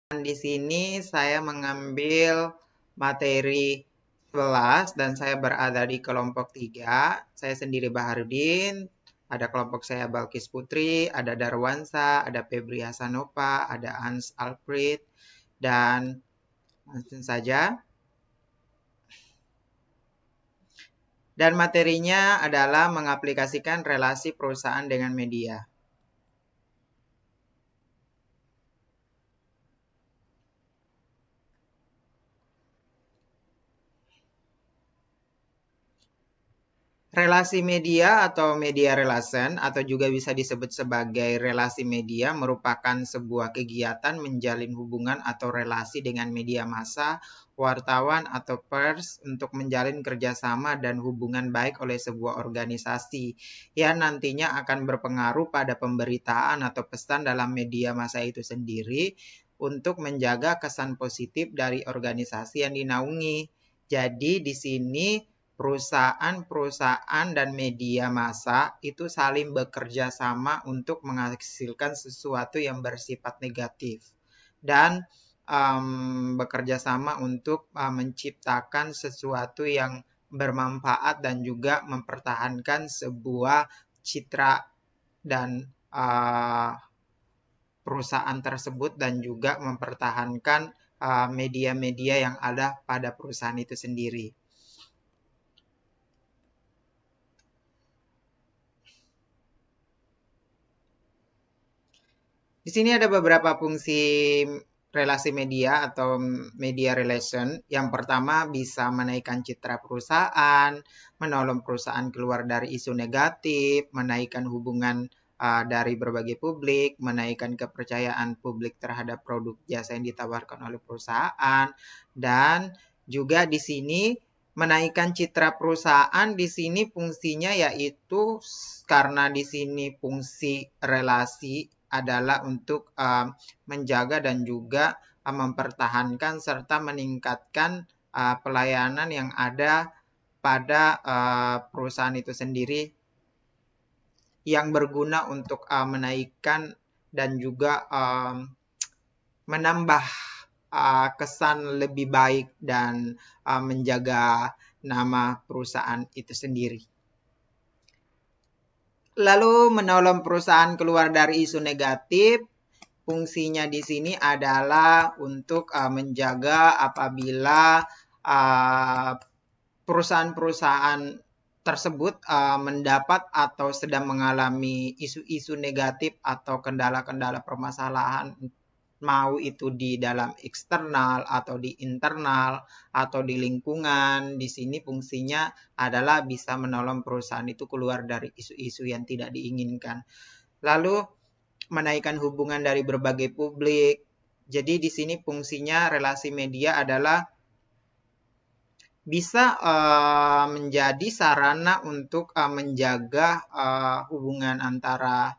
Di sini saya mengambil materi 11 dan saya berada di kelompok 3. Saya sendiri Baharudin, ada kelompok saya Balkis Putri, ada Darwansa, ada Febri Hasanova, ada Hans Alfred, dan langsung saja. Dan materinya adalah mengaplikasikan relasi perusahaan dengan media. Relasi media atau media relation atau juga bisa disebut sebagai relasi media merupakan sebuah kegiatan menjalin hubungan atau relasi dengan media massa, wartawan atau pers untuk menjalin kerjasama dan hubungan baik oleh sebuah organisasi yang nantinya akan berpengaruh pada pemberitaan atau pesan dalam media massa itu sendiri untuk menjaga kesan positif dari organisasi yang dinaungi. Jadi di sini perusahaan-perusahaan dan media massa itu saling bekerja sama untuk menghasilkan sesuatu yang bersifat negatif dan bekerja sama untuk menciptakan sesuatu yang bermanfaat dan juga mempertahankan sebuah citra dan perusahaan tersebut dan juga mempertahankan media-media yang ada pada perusahaan itu sendiri. Di sini ada beberapa fungsi relasi media atau media relation. Yang pertama bisa menaikkan citra perusahaan, menolong perusahaan keluar dari isu negatif, menaikkan hubungan dari berbagai publik, menaikkan kepercayaan publik terhadap produk jasa yang ditawarkan oleh perusahaan, dan juga di sini menaikkan citra perusahaan di sini fungsinya yaitu karena di sini fungsi relasi adalah untuk menjaga dan juga mempertahankan serta meningkatkan pelayanan yang ada pada perusahaan itu sendiri yang berguna untuk menaikkan dan juga menambah kesan lebih baik dan menjaga nama perusahaan itu sendiri. Lalu menolong perusahaan keluar dari isu negatif, fungsinya di sini adalah untuk menjaga apabila perusahaan-perusahaan tersebut mendapat atau sedang mengalami isu-isu negatif atau kendala-kendala permasalahan, mau itu di dalam eksternal atau di internal atau di lingkungan. Di sini fungsinya adalah bisa menolong perusahaan itu keluar dari isu-isu yang tidak diinginkan. Lalu menaikkan hubungan dari berbagai publik. Jadi di sini fungsinya relasi media adalah bisa menjadi sarana untuk menjaga hubungan antara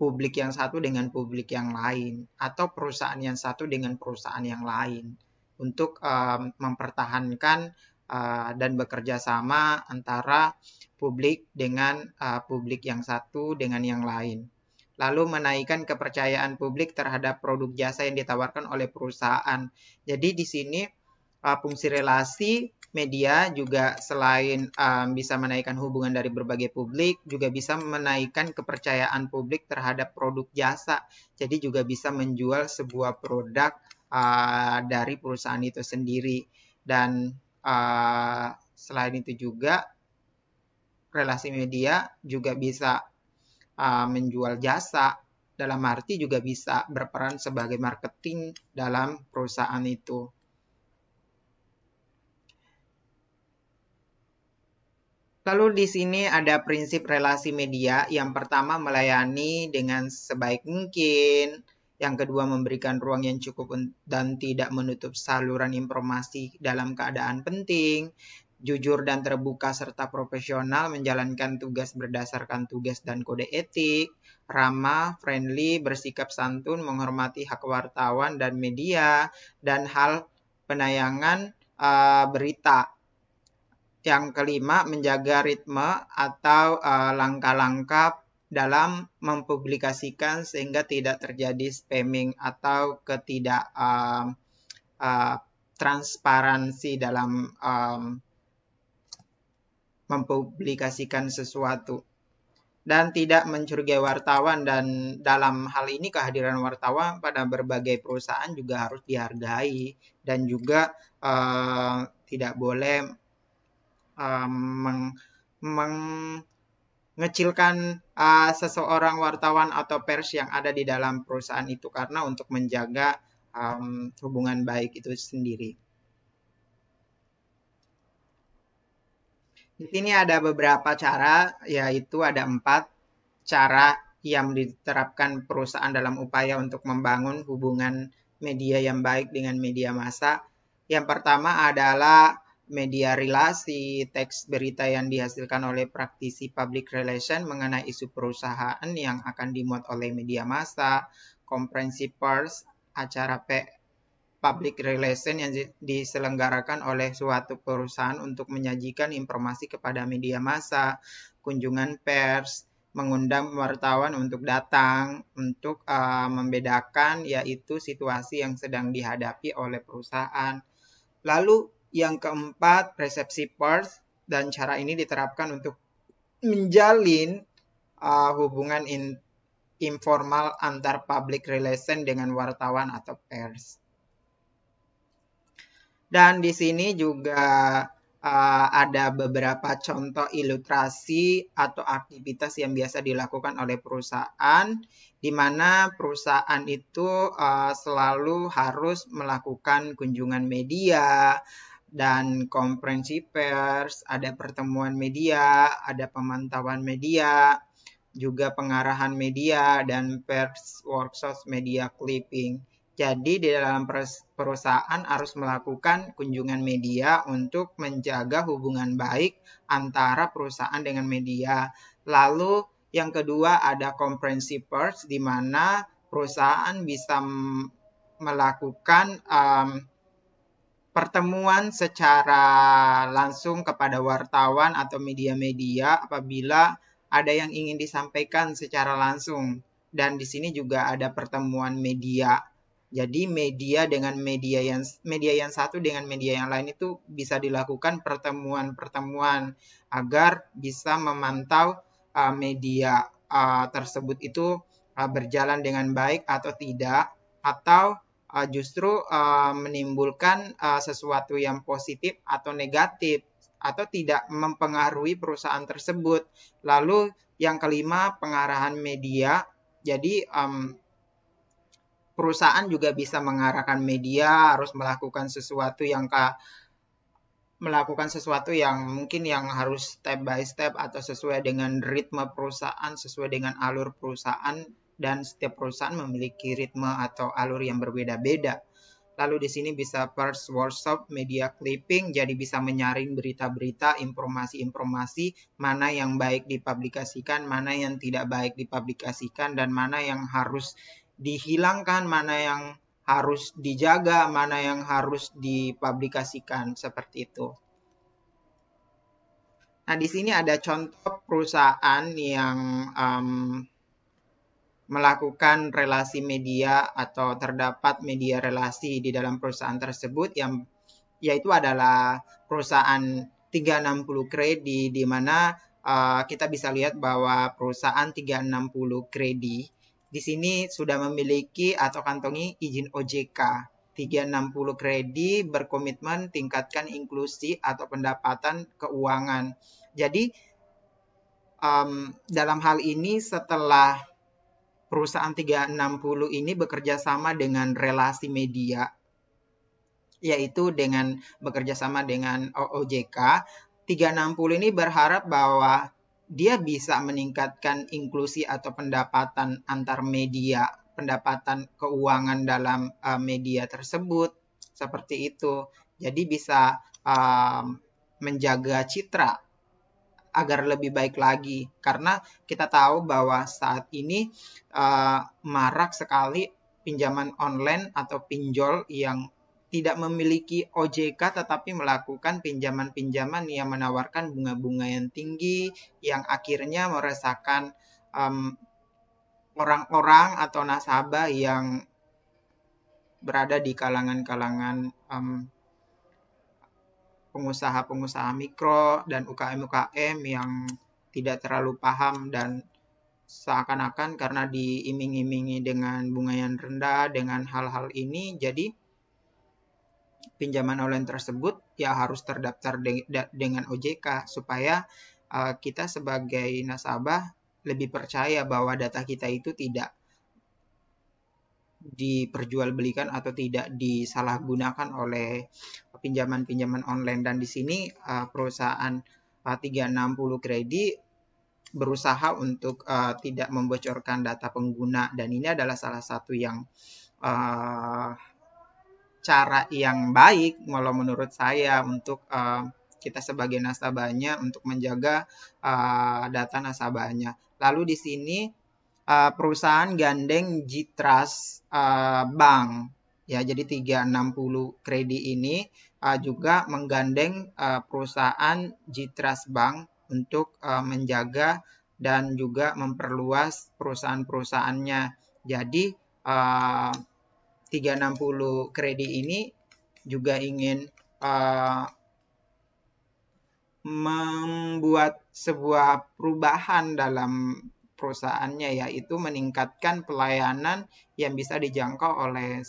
publik yang satu dengan publik yang lain atau perusahaan yang satu dengan perusahaan yang lain untuk mempertahankan dan bekerja sama antara publik dengan publik yang satu dengan yang lain. Lalu menaikkan kepercayaan publik terhadap produk jasa yang ditawarkan oleh perusahaan. Jadi di sini fungsi relasi media juga selain bisa menaikkan hubungan dari berbagai publik, juga bisa menaikkan kepercayaan publik terhadap produk jasa. Jadi juga bisa menjual sebuah produk dari perusahaan itu sendiri. Dan selain itu juga relasi media juga bisa menjual jasa, dalam arti juga bisa berperan sebagai marketing dalam perusahaan itu. Lalu di sini ada prinsip relasi media. Yang pertama melayani dengan sebaik mungkin. Yang kedua memberikan ruang yang cukup dan tidak menutup saluran informasi dalam keadaan penting. Jujur dan terbuka serta profesional menjalankan tugas berdasarkan tugas dan kode etik. Ramah, friendly, bersikap santun, menghormati hak wartawan dan media. Dan hal penayangan berita. Yang kelima, menjaga ritme atau langkah-langkah dalam mempublikasikan sehingga tidak terjadi spamming atau transparansi dalam mempublikasikan sesuatu. Dan tidak mencurigai wartawan, dan dalam hal ini kehadiran wartawan pada berbagai perusahaan juga harus dihargai, dan juga tidak boleh mengecilkan seseorang wartawan atau pers yang ada di dalam perusahaan itu, karena untuk menjaga hubungan baik itu sendiri. Di sini ada beberapa cara, yaitu ada 4 cara yang diterapkan perusahaan dalam upaya untuk membangun hubungan media yang baik dengan media massa. Yang pertama adalah media relasi, teks berita yang dihasilkan oleh praktisi public relation mengenai isu perusahaan yang akan dimuat oleh media massa, conference pers, acara public relation yang diselenggarakan oleh suatu perusahaan untuk menyajikan informasi kepada media massa, kunjungan pers, mengundang wartawan untuk datang untuk membedakan yaitu situasi yang sedang dihadapi oleh perusahaan. Lalu yang keempat, persepsi pers, dan cara ini diterapkan untuk menjalin hubungan informal antar public relation dengan wartawan atau pers. Dan di sini juga ada beberapa contoh ilustrasi atau aktivitas yang biasa dilakukan oleh perusahaan, di mana perusahaan itu selalu harus melakukan kunjungan media dan konferensi pers, ada pertemuan media, ada pemantauan media, juga pengarahan media, dan pers workshop media clipping. Jadi di dalam perusahaan harus melakukan kunjungan media untuk menjaga hubungan baik antara perusahaan dengan media. Lalu yang kedua ada konferensi pers, di mana perusahaan bisa melakukan pertemuan secara langsung kepada wartawan atau media-media apabila ada yang ingin disampaikan secara langsung. Dan di sini juga ada pertemuan media. Jadi media yang satu dengan media yang lain itu bisa dilakukan pertemuan-pertemuan agar bisa memantau media tersebut itu berjalan dengan baik atau tidak, atau justru menimbulkan sesuatu yang positif atau negatif atau tidak mempengaruhi perusahaan tersebut. Lalu yang kelima, pengarahan media. Jadi perusahaan juga bisa mengarahkan media harus melakukan sesuatu yang mungkin yang harus step by step atau sesuai dengan ritme perusahaan, sesuai dengan alur perusahaan, dan setiap perusahaan memiliki ritme atau alur yang berbeda-beda. Lalu di sini bisa pers workshop media clipping, jadi bisa menyaring berita-berita, informasi-informasi, mana yang baik dipublikasikan, mana yang tidak baik dipublikasikan, dan mana yang harus dihilangkan, mana yang harus dijaga, mana yang harus dipublikasikan, seperti itu. Nah, di sini ada contoh perusahaan yang melakukan relasi media atau terdapat media relasi di dalam perusahaan tersebut, yang yaitu adalah perusahaan 360 Kredi, di mana kita bisa lihat bahwa perusahaan 360 Kredi di sini sudah memiliki atau kantongi izin OJK. 360 Kredi berkomitmen tingkatkan inklusi atau pendapatan keuangan. Jadi dalam hal ini setelah perusahaan 360 ini bekerja sama dengan relasi media, yaitu dengan bekerja sama dengan OJK, 360 ini berharap bahwa dia bisa meningkatkan inklusi atau pendapatan antar media, pendapatan keuangan dalam media tersebut, seperti itu. Jadi bisa menjaga citra agar lebih baik lagi, karena kita tahu bahwa saat ini marak sekali pinjaman online atau pinjol yang tidak memiliki OJK tetapi melakukan pinjaman-pinjaman yang menawarkan bunga-bunga yang tinggi, yang akhirnya meresahkan orang-orang atau nasabah yang berada di kalangan-kalangan pengusaha-pengusaha mikro dan UKM-UKM yang tidak terlalu paham dan seakan-akan karena diiming-imingi dengan bunga yang rendah dengan hal-hal ini, jadi pinjaman online tersebut ya harus terdaftar dengan OJK supaya kita sebagai nasabah lebih percaya bahwa data kita itu tidak diperjualbelikan atau tidak disalahgunakan oleh pinjaman-pinjaman online. Dan di sini perusahaan 360 Kredit berusaha untuk tidak membocorkan data pengguna, dan ini adalah salah satu yang cara yang baik kalau menurut saya untuk kita sebagai nasabahnya untuk menjaga data nasabahnya. Lalu di sini perusahaan gandeng Jitras Bank ya, jadi 360 Kredit ini juga menggandeng perusahaan Jitras Bank untuk menjaga dan juga memperluas perusahaan-perusahaannya. Jadi 360 Kredit ini juga ingin membuat sebuah perubahan dalam perusahaannya, yaitu meningkatkan pelayanan yang bisa dijangkau oleh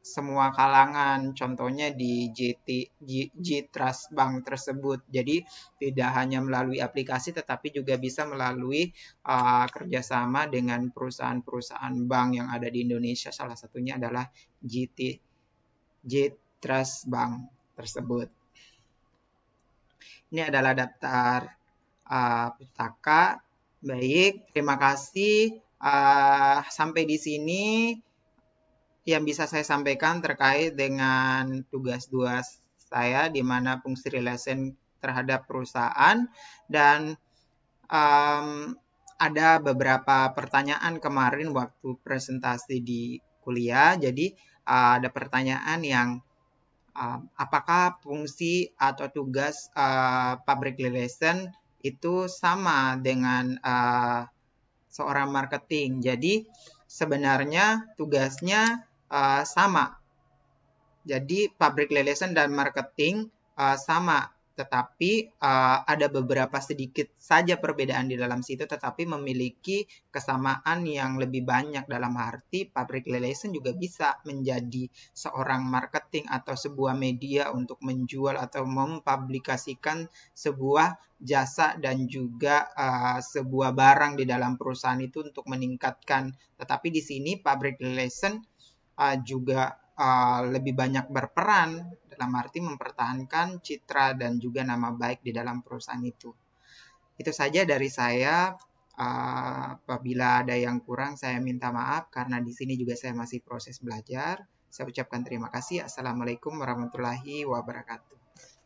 semua kalangan, contohnya di Jitras Bank tersebut. Jadi tidak hanya melalui aplikasi tetapi juga bisa melalui kerjasama dengan perusahaan-perusahaan bank yang ada di Indonesia, salah satunya adalah Jitras Bank tersebut. Ini adalah daftar pustaka. Baik, terima kasih. Sampai di sini yang bisa saya sampaikan terkait dengan tugas 2 saya, di mana fungsi relation terhadap perusahaan, dan ada beberapa pertanyaan kemarin waktu presentasi di kuliah. Jadi ada pertanyaan yang apakah fungsi atau tugas public relation itu sama dengan seorang marketing. Jadi sebenarnya tugasnya sama. Jadi public relation dan marketing sama, tetapi ada beberapa sedikit saja perbedaan di dalam situ, tetapi memiliki kesamaan yang lebih banyak. Dalam arti public relation juga bisa menjadi seorang marketing atau sebuah media untuk menjual atau mempublikasikan sebuah jasa dan juga sebuah barang di dalam perusahaan itu untuk meningkatkan. Tetapi di sini public relation juga lebih banyak berperan dalam arti mempertahankan citra dan juga nama baik di dalam perusahaan itu. Itu saja dari saya. Apabila ada yang kurang, saya minta maaf karena di sini juga saya masih proses belajar. Saya ucapkan terima kasih. Assalamualaikum warahmatullahi wabarakatuh.